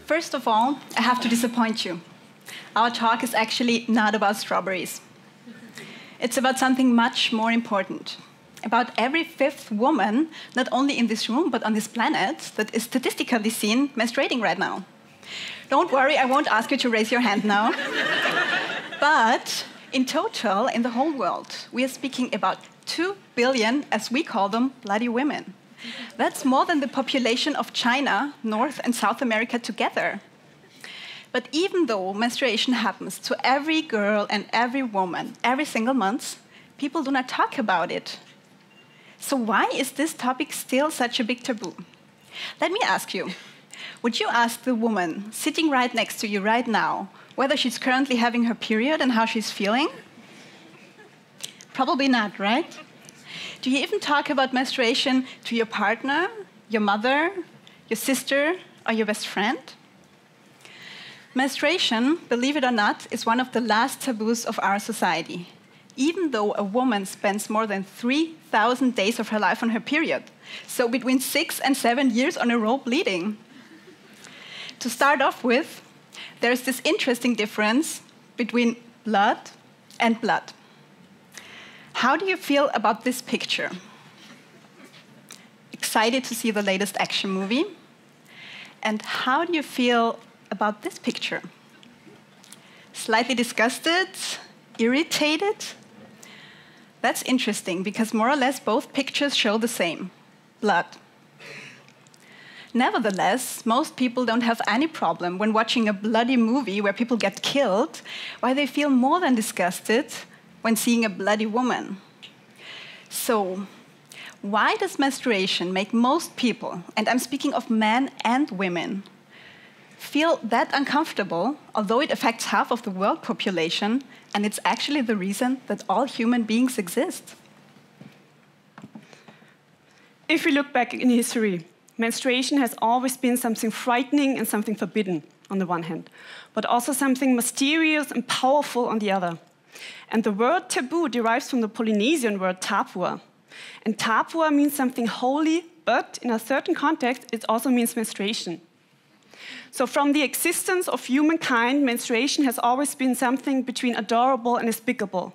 First of all, I have to disappoint you. Our talk is actually not about strawberries. It's about something much more important. About every fifth woman, not only in this room, but on this planet, that is statistically seen menstruating right now. Don't worry, I won't ask you to raise your hand now. But in total, in the whole world, we are speaking about 2 billion, as we call them, bloody women. That's more than the population of China, North and South America together. But even though menstruation happens to every girl and every woman every single month, people do not talk about it. So why is this topic still such a big taboo? Let me ask you, would you ask the woman sitting right next to you right now whether she's currently having her period and how she's feeling? Probably not, right? Do you even talk about menstruation to your partner, your mother, your sister, or your best friend? Menstruation, believe it or not, is one of the last taboos of our society, even though a woman spends more than 3,000 days of her life on her period, so between 6 and 7 years on a row bleeding. To start off with, there's this interesting difference between blood and blood. How do you feel about this picture? Excited to see the latest action movie? And how do you feel about this picture? Slightly disgusted? Irritated? That's interesting, because more or less both pictures show the same: blood. Nevertheless, most people don't have any problem when watching a bloody movie where people get killed, while they feel more than disgusted when seeing a bloody woman. So, why does menstruation make most people, and I'm speaking of men and women, feel that uncomfortable, although it affects half of the world population, and it's actually the reason that all human beings exist? If we look back in history, menstruation has always been something frightening and something forbidden on the one hand, but also something mysterious and powerful on the other. And the word taboo derives from the Polynesian word taboo. And taboo means something holy, but in a certain context, it also means menstruation. So from the existence of humankind, menstruation has always been something between adorable and despicable.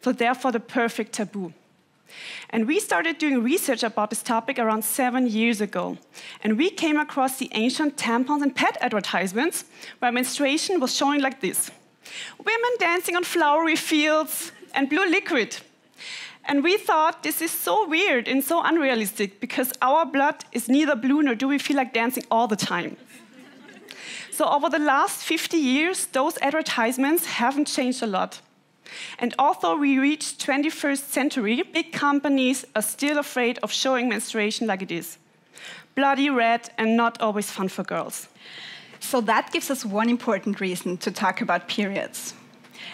So therefore, the perfect taboo. And we started doing research about this topic around 7 years ago. And we came across the ancient tampons and pad advertisements where menstruation was showing like this: women dancing on flowery fields and blue liquid. And we thought this is so weird and so unrealistic, because our blood is neither blue nor do we feel like dancing all the time. So over the last 50 years, those advertisements haven't changed a lot. And although we reached 21st century, big companies are still afraid of showing menstruation like it is. Bloody red and not always fun for girls. So that gives us one important reason to talk about periods.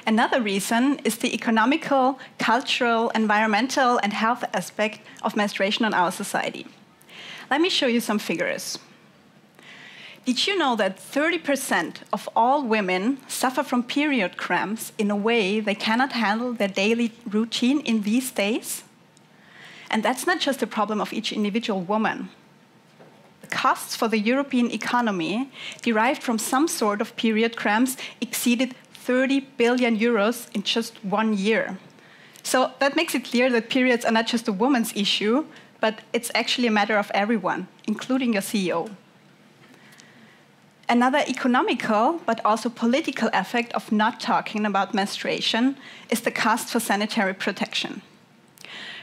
Another reason is the economical, cultural, environmental, and health aspect of menstruation in our society. Let me show you some figures. Did you know that 30% of all women suffer from period cramps in a way they cannot handle their daily routine in these days? And that's not just a problem of each individual woman. The costs for the European economy derived from some sort of period cramps exceeded 30 billion euros in just 1 year. So that makes it clear that periods are not just a woman's issue, but it's actually a matter of everyone, including your CEO. Another economical, but also political effect of not talking about menstruation is the cost for sanitary protection.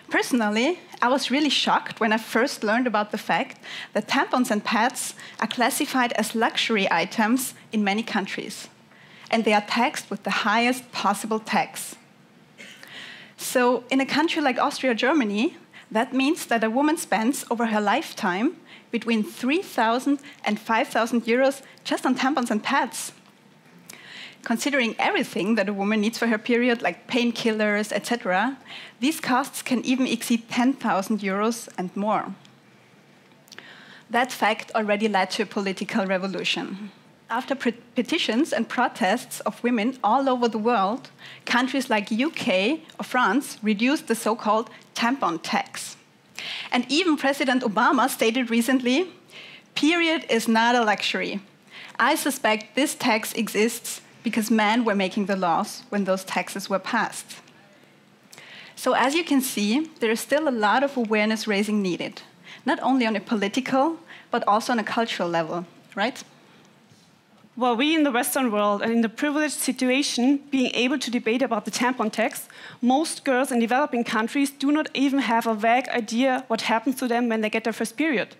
Personally, I was really shocked when I first learned about the fact that tampons and pads are classified as luxury items in many countries, and they are taxed with the highest possible tax. So in a country like Austria or Germany, that means that a woman spends over her lifetime between 3,000 and 5,000 euros just on tampons and pads. Considering everything that a woman needs for her period, like painkillers, etc., these costs can even exceed 10,000 euros and more. That fact already led to a political revolution. After petitions and protests of women all over the world, countries like UK or France reduced the so-called tampon tax. And even President Obama stated recently, "Period is not a luxury. I suspect this tax exists because men were making the laws when those taxes were passed. So as you can see, there is still a lot of awareness raising needed, not only on a political, but also on a cultural level, right? Well, we in the Western world are in the privileged situation being able to debate about the tampon tax. Most girls in developing countries do not even have a vague idea what happens to them when they get their first period.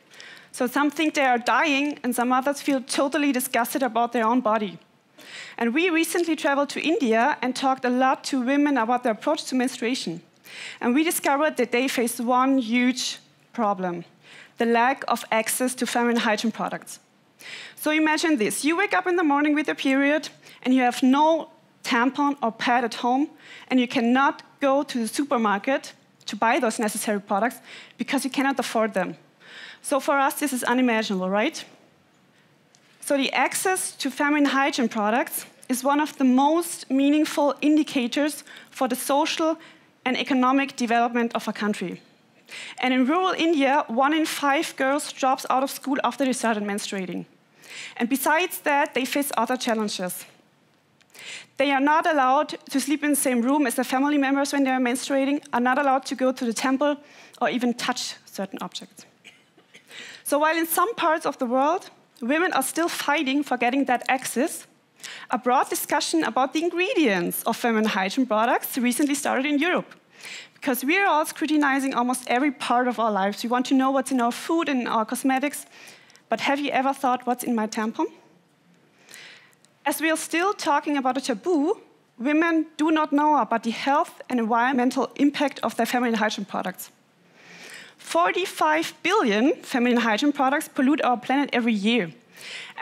So some think they are dying, and some others feel totally disgusted about their own body. And we recently traveled to India and talked a lot to women about their approach to menstruation. And we discovered that they face one huge problem: the lack of access to feminine hygiene products. So imagine this. You wake up in the morning with your period, and you have no tampon or pad at home, and you cannot go to the supermarket to buy those necessary products because you cannot afford them. So for us, this is unimaginable, right? So the access to feminine hygiene products is one of the most meaningful indicators for the social and economic development of a country. And in rural India, 1 in 5 girls drops out of school after they started menstruating. And besides that, they face other challenges. They are not allowed to sleep in the same room as their family members when they are menstruating, are not allowed to go to the temple, or even touch certain objects. So while in some parts of the world, women are still fighting for getting that access, a broad discussion about the ingredients of feminine hygiene products recently started in Europe. Because we are all scrutinizing almost every part of our lives. We want to know what's in our food and in our cosmetics. But have you ever thought, what's in my tampon? As we are still talking about a taboo, women do not know about the health and environmental impact of their feminine hygiene products. 45 billion feminine hygiene products pollute our planet every year.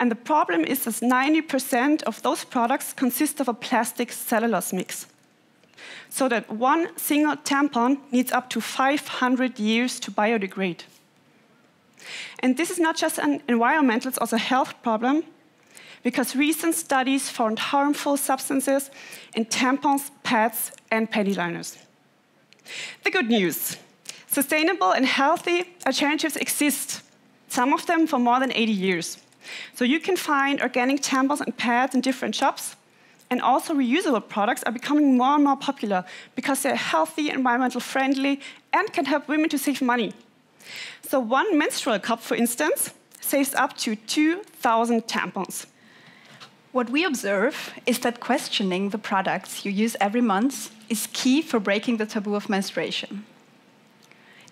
And the problem is that 90% of those products consist of a plastic cellulose mix. So that one single tampon needs up to 500 years to biodegrade. And this is not just an environmental, it's also a health problem, because recent studies found harmful substances in tampons, pads, and panty liners. The good news: sustainable and healthy alternatives exist, some of them for more than 80 years. So you can find organic tampons and pads in different shops, and also reusable products are becoming more and more popular because they're healthy, environmental friendly, and can help women to save money. So one menstrual cup, for instance, saves up to 2,000 tampons. What we observe is that questioning the products you use every month is key for breaking the taboo of menstruation.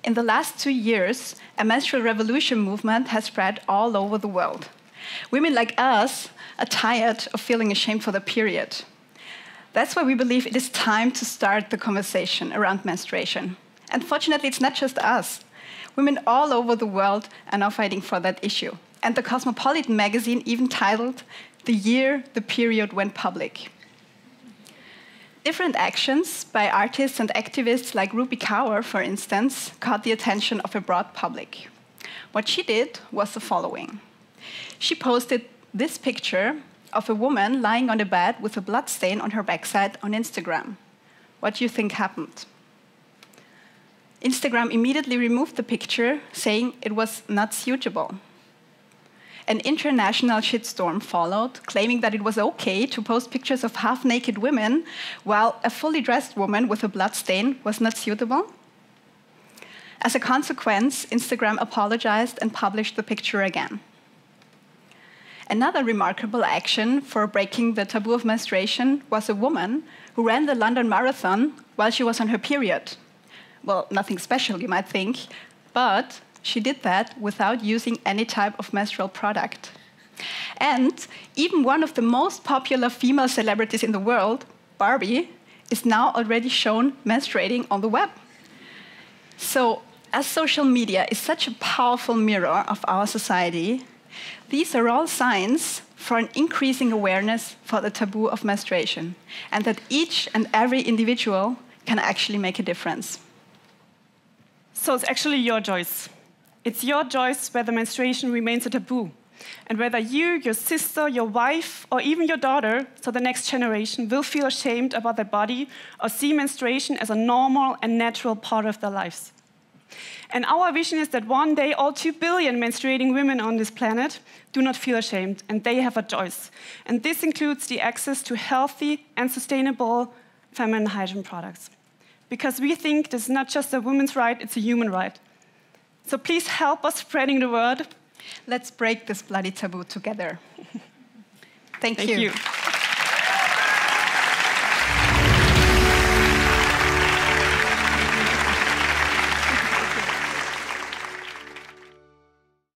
In the last 2 years, a menstrual revolution movement has spread all over the world. Women like us are tired of feeling ashamed for the period. That's why we believe it is time to start the conversation around menstruation. And fortunately, it's not just us. Women all over the world are now fighting for that issue. And the Cosmopolitan magazine even titled "The Year the Period Went Public." Different actions by artists and activists like Ruby Kaur, for instance, caught the attention of a broad public. What she did was the following. She posted this picture of a woman lying on a bed with a blood stain on her backside on Instagram. What do you think happened? Instagram immediately removed the picture, saying it was not suitable. An international shitstorm followed, claiming that it was okay to post pictures of half-naked women, while a fully dressed woman with a blood stain was not suitable. As a consequence, Instagram apologized and published the picture again. Another remarkable action for breaking the taboo of menstruation was a woman who ran the London Marathon while she was on her period. Well, nothing special, you might think, but she did that without using any type of menstrual product. And even one of the most popular female celebrities in the world, Barbie, is now already shown menstruating on the web. So, as social media is such a powerful mirror of our society, these are all signs for an increasing awareness for the taboo of menstruation, and that each and every individual can actually make a difference. So it's actually your choice. It's your choice whether menstruation remains a taboo, and whether you, your sister, your wife, or even your daughter, so the next generation, will feel ashamed about their body or see menstruation as a normal and natural part of their lives. And our vision is that one day all 2 billion menstruating women on this planet do not feel ashamed, and they have a choice. And this includes the access to healthy and sustainable feminine hygiene products. Because we think this is not just a woman's right, it's a human right. So please help us spreading the word. Let's break this bloody taboo together. Thank Thank you.